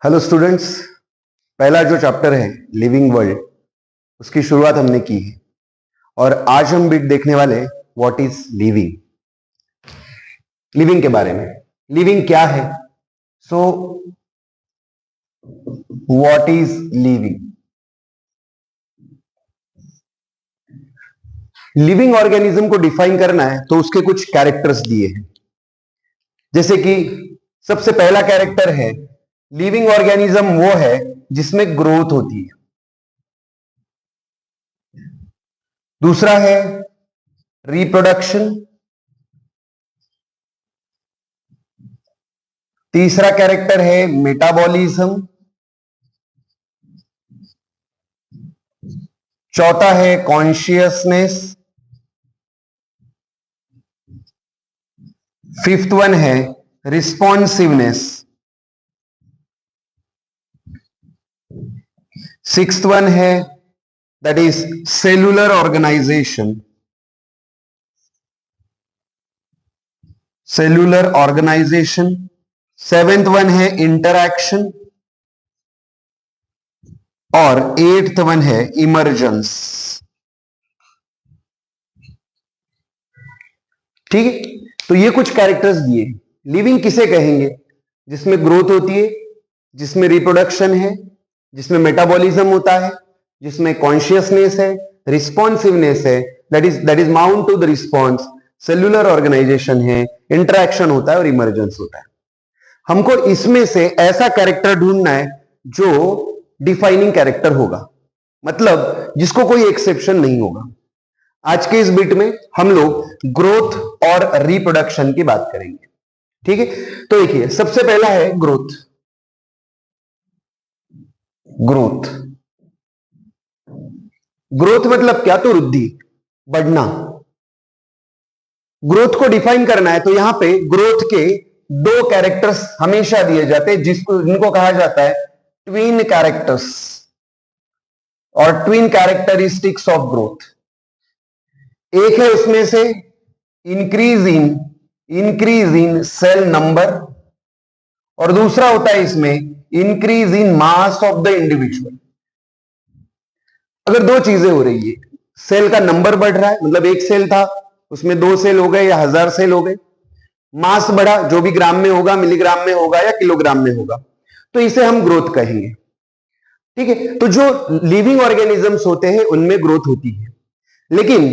Hello students. पहला जो chapter है लिविंग वर्ल्ड, उसकी शुरुआत हमने की है और आज हम बिट देखने वाले व्हाट इज लिविंग। लिविंग के बारे में, लिविंग क्या है। So what is living. Living organism को डिफाइन करना है तो उसके कुछ कैरेक्टर्स दिए हैं। जैसे कि सबसे पहला कैरेक्टर है, लिविंग ऑर्गेनिज्म वो है जिसमें ग्रोथ होती है। दूसरा है रिप्रोडक्शन। तीसरा कैरेक्टर है मेटाबॉलिज्म। चौथा है कॉन्शियसनेस। फिफ्थ वन है रिस्पॉन्सिवनेस। सिक्स्थ वन है that is cellular organisation. Cellular organisation. Seventh one है इंटरैक्शन और एट्थ वन है इमर्जेंस। ठीक है, तो ये कुछ कैरेक्टर्स दिए। लिविंग किसे कहेंगे? जिसमें ग्रोथ होती है, जिसमें रिप्रोडक्शन है, जिसमें मेटाबॉलिज्म होता है, जिसमें कॉन्शियसनेस है, रिस्पॉन्सिवनेस है, that is mount to the response, cellular organisation है, इंटरैक्शन होता है और इमर्जेंस होता है। हमको इसमें से ऐसा कैरेक्टर ढूंढना है जो डिफाइनिंग कैरेक्टर होगा, मतलब जिसको कोई एक्सेप्शन नहीं होगा। आज के इस बिट में हम लोग ग्रोथ और रिप्रोडक्शन की बात करेंगे। ठीक है, तो देखिए सबसे पहला है ग्रोथ। ग्रोथ ग्रोथ मतलब क्या? तो वृद्धि, बढ़ना। ग्रोथ को डिफाइन करना है तो यहां पे ग्रोथ के दो कैरेक्टर्स हमेशा दिए जाते हैं, जिनको कहा जाता है ट्विन कैरेक्टर्स और ट्विन कैरेक्टरिस्टिक्स ऑफ ग्रोथ। एक है उसमें से इंक्रीज इन सेल नंबर और दूसरा होता है इसमें increase in mass of the individual. अगर दो चीजें हो रही है, सेल का नंबर बढ़ रहा है, मतलब एक सेल था उसमें 2 सेल हो गए या 1000 सेल हो गए, मास बढ़ा, जो भी ग्राम में होगा, मिलीग्राम में होगा या किलोग्राम में होगा, तो इसे हम ग्रोथ कहेंगे। ठीक है, तो जो लिविंग ऑर्गेनिजम्स होते हैं उनमें ग्रोथ होती है। लेकिन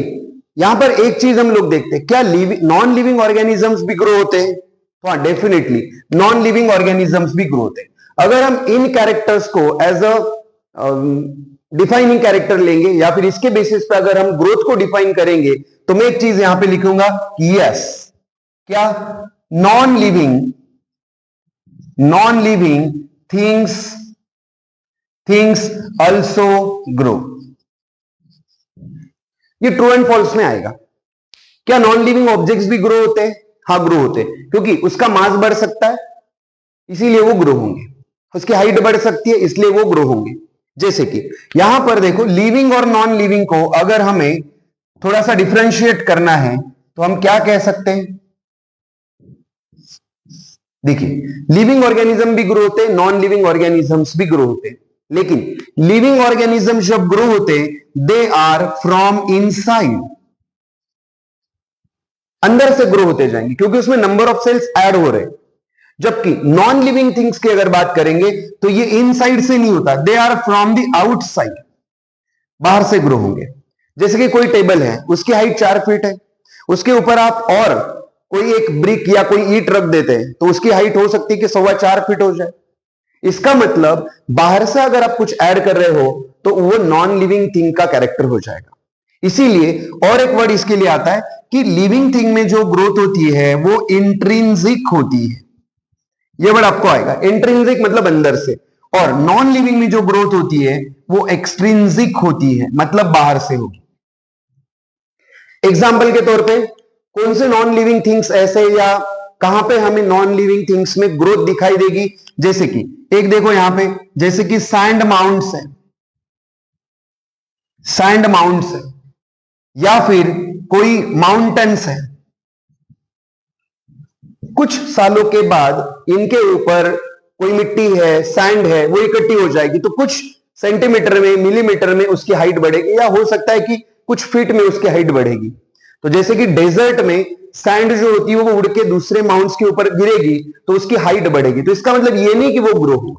यहां पर एक चीज हम लोग देखते हैं, क्या नॉन लिविंग ऑर्गेनिजम्स भी ग्रो होते हैं? तो हाँ, डेफिनेटली नॉन लिविंग ऑर्गेनिजम्स भी ग्रो होते हैं। अगर हम इन कैरेक्टर्स को एज अ डिफाइनिंग कैरेक्टर लेंगे या फिर इसके बेसिस पे अगर हम ग्रोथ को डिफाइन करेंगे, तो मैं एक चीज यहां पे लिखूंगा, यस, क्या non living things also grow. ये ट्रू एंड फॉल्स में आएगा। क्या नॉन लिविंग ऑब्जेक्ट्स भी ग्रो होते हैं? हाँ, ग्रो होते हैं, क्योंकि उसका मास बढ़ सकता है इसीलिए वो ग्रो होंगे, उसकी हाइट बढ़ सकती है इसलिए वो ग्रो होंगे। जैसे कि यहां पर देखो, लिविंग और नॉन लिविंग को अगर हमें थोड़ा सा डिफरेंशिएट करना है तो हम क्या कह सकते हैं? देखिए, लिविंग ऑर्गेनिज्म भी ग्रो होते हैं, नॉन लिविंग ऑर्गेनिजम्स भी ग्रो होते हैं, लेकिन लिविंग ऑर्गेनिज्म जब ग्रो होते हैं दे आर फ्रॉम इनसाइड, अंदर से ग्रो होते जाएंगे क्योंकि उसमें नंबर ऑफ सेल्स ऐड हो रहे हैं। जबकि नॉन लिविंग थिंग्स की अगर बात करेंगे तो ये इनसाइड से नहीं होता, they are from the outside, बाहर से ग्रो होंगे। जैसे कि कोई टेबल है, उसकी हाइट 4 फीट है, उसके ऊपर आप और कोई एक ब्रिक या कोई ईंट रख देते हैं तो उसकी हाइट हो सकती है कि 4.25 फीट हो जाए। इसका मतलब बाहर से अगर आप कुछ ऐड कर रहे हो तो वो नॉन लिविंग थिंग का कैरेक्टर हो जाएगा। इसीलिए और एक वर्ड इसके लिए आता है कि लिविंग थिंग में जो ग्रोथ होती है वो इंट्रिंसिक होती है। ये वर्ड आपको आएगा, इंट्रिंसिक मतलब अंदर से, और नॉन लिविंग में जो ग्रोथ होती है वो एक्सट्रिंसिक होती है, मतलब बाहर से होगी। एग्जाम्पल के तौर पे कौन से नॉन लिविंग थिंग्स ऐसे, या कहां पे हमें नॉन लिविंग थिंग्स में ग्रोथ दिखाई देगी? जैसे कि एक देखो यहां पे, जैसे कि सैंड माउंट्स है, या फिर कोई माउंटेन्स है। कुछ सालों के बाद इनके ऊपर कोई मिट्टी है, सैंड है, वो इकट्ठी हो जाएगी तो कुछ सेंटीमीटर में, मिलीमीटर में उसकी हाइट बढ़ेगी, या हो सकता है कि कुछ फीट में उसकी हाइट बढ़ेगी। तो जैसे कि डेजर्ट में सैंड जो होती है वो उड़ के दूसरे माउंट्स के ऊपर गिरेगी तो उसकी हाइट बढ़ेगी, तो इसका मतलब ये नहीं कि वो ग्रो हो।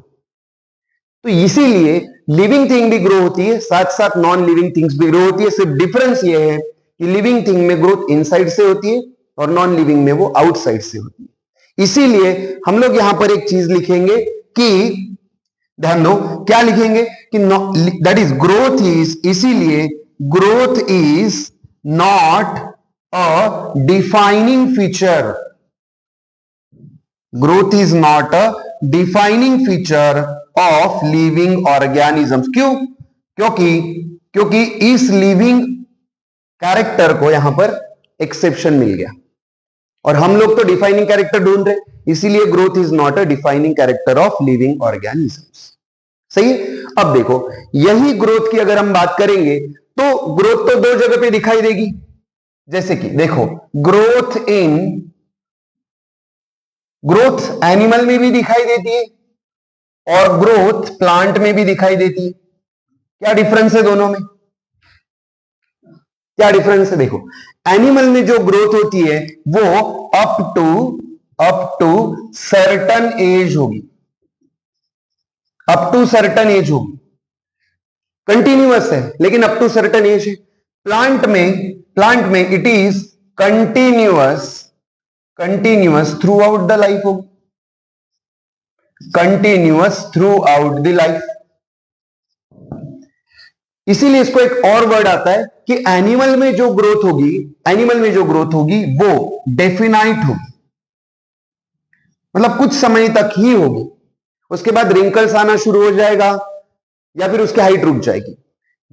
तो इसीलिए लिविंग थिंग भी ग्रो होती है, साथ साथ नॉन लिविंग थिंग्स भी ग्रो होती है। सिर्फ डिफरेंस ये है कि लिविंग थिंग में ग्रोथ इनसाइड से होती है और नॉन लिविंग में वो आउटसाइड से होती है। इसीलिए हम लोग यहां पर एक चीज लिखेंगे कि, ध्यान दो क्या लिखेंगे कि दैट इज ग्रोथ इज, इसीलिए growth is not a defining feature. Growth is not a defining feature of living organisms. क्यों? क्योंकि इस लिविंग कैरेक्टर को यहां पर एक्सेप्शन मिल गया और हम लोग तो डिफाइनिंग कैरेक्टर ढूंढ रहे, इसीलिए growth is not a defining character of living organisms. सही है। अब देखो, यही ग्रोथ की अगर हम बात करेंगे तो ग्रोथ तो दो जगह पे दिखाई देगी। जैसे कि देखो, ग्रोथ एनिमल में भी दिखाई देती है और ग्रोथ प्लांट में भी दिखाई देती है। क्या डिफरेंस है दोनों में? क्या डिफरेंस है? देखो, एनिमल में जो ग्रोथ होती है वो अप टू सर्टन एज होगी, अप टू सर्टन एज होगी, कंटिन्यूअस है लेकिन अप टू सर्टन एज है। प्लांट में it is continuous throughout the life होगी, continuous throughout the life. इसीलिए इसको एक और वर्ड आता है कि एनिमल में जो ग्रोथ होगी वो डेफिनाइट होगी, मतलब कुछ समय तक ही होगी, उसके बाद रिंकल्स आना शुरू हो जाएगा या फिर उसकी हाइट रुक जाएगी।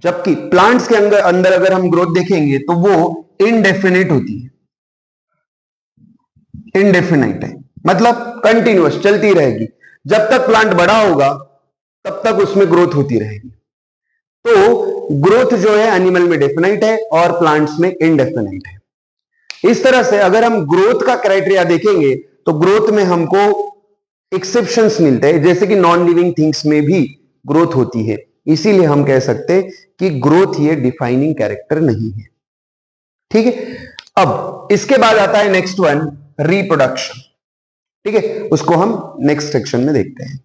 जबकि प्लांट्स के अंदर अगर हम ग्रोथ देखेंगे तो वो इनडेफिनेट होती है, इनडेफिनाइट है, मतलब कंटिन्यूअस चलती रहेगी। जब तक प्लांट बड़ा होगा तब तक उसमें ग्रोथ होती रहेगी। तो ग्रोथ जो है एनिमल में डेफिनाइट है और प्लांट्स में इनडेफिनाइट है। इस तरह से अगर हम ग्रोथ का क्राइटेरिया देखेंगे तो ग्रोथ में हमको एक्सेप्शंस मिलते हैं, जैसे कि नॉन लिविंग थिंग्स में भी ग्रोथ होती है। इसीलिए हम कह सकते हैं कि ग्रोथ ये डिफाइनिंग कैरेक्टर नहीं है। ठीक है। अब इसके बाद आता है नेक्स्ट वन, रिप्रोडक्शन। ठीक है, उसको हम नेक्स्ट सेक्शन में देखते हैं।